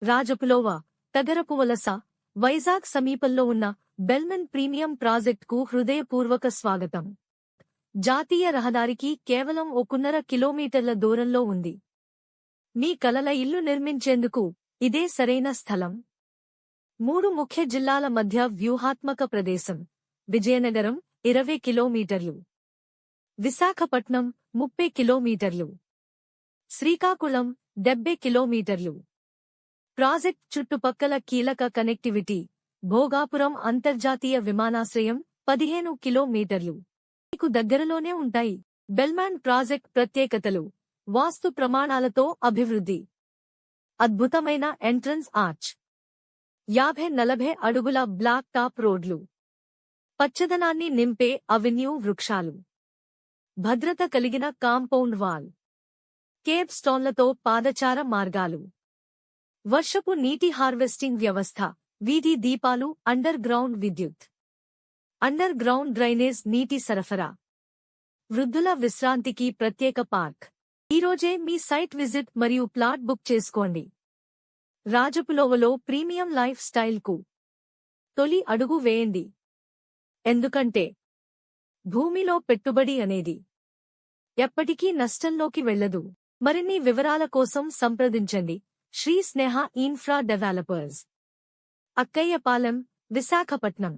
రాజపులోవ, తగరపువలస, వైజాగ్ సమీపంలో ఉన్న బెల్మెన్ ప్రీమియం ప్రాజెక్టుకు హృదయపూర్వక స్వాగతం. జాతీయ రహదారికి కేవలం 1.5 కిలోమీటర్ల దూరంలో ఉంది. మీ కలల ఇల్లు నిర్మించేందుకు ఇదే సరైన స్థలం. 3 ముఖ్య జిల్లాల మధ్య వ్యూహాత్మక ప్రదేశం. విజయనగరం 20 కిలోమీటర్లు, విశాఖపట్నం 30 కిలోమీటర్లు, శ్రీకాకుళం 70 కిలోమీటర్లు. ప్రాజెక్ట్ చుట్టుపక్కల కీలక కనెక్టివిటీ. భోగాపురం అంతర్జాతీయ విమానాశ్రయం 15 కిలోమీటర్లు మీకు దగ్గరలోనే ఉంటాయి. బెల్మాన్ ప్రాజెక్ట్ ప్రత్యేకతలు. వాస్తు ప్రమాణాలతో అభివృద్ధి. అద్భుతమైన ఎంట్రన్స్ ఆర్చ్, 50-40 అడుగుల బ్లాక్ టాప్ రోడ్లు, పచ్చదనాన్ని నింపే అవెన్యూ వృక్షాలు, భద్రత కలిగిన కాంపౌండ్ వాల్, కేబ్ స్టోన్లతో పాదచార మార్గాలు, వర్షపు నీటి హార్వెస్టింగ్ వ్యవస్థ, వీధి దీపాలు, అండర్ గ్రౌండ్ విద్యుత్, అండర్ గ్రౌండ్ డ్రైనేజ్ నీటి సరఫరా, వృద్ధుల విశ్రాంతికి ప్రత్యేక పార్క్. ఈరోజే మీ సైట్ విజిట్ మరియు ప్లాట్ బుక్ చేసుకోండి. రాజపులోవలో ప్రీమియం లైఫ్ స్టైల్కు తొలి అడుగు వేయండి. ఎందుకంటే భూమిలో పెట్టుబడి అనేది ఎప్పటికీ నష్టంలోకి వెళ్లదు. మరిన్ని వివరాల కోసం సంప్రదించండి శ్రీ స్నేహ ఇన్ఫ్రా డెవలపర్స్, అక్కయ్యపాలెం, విశాఖపట్నం.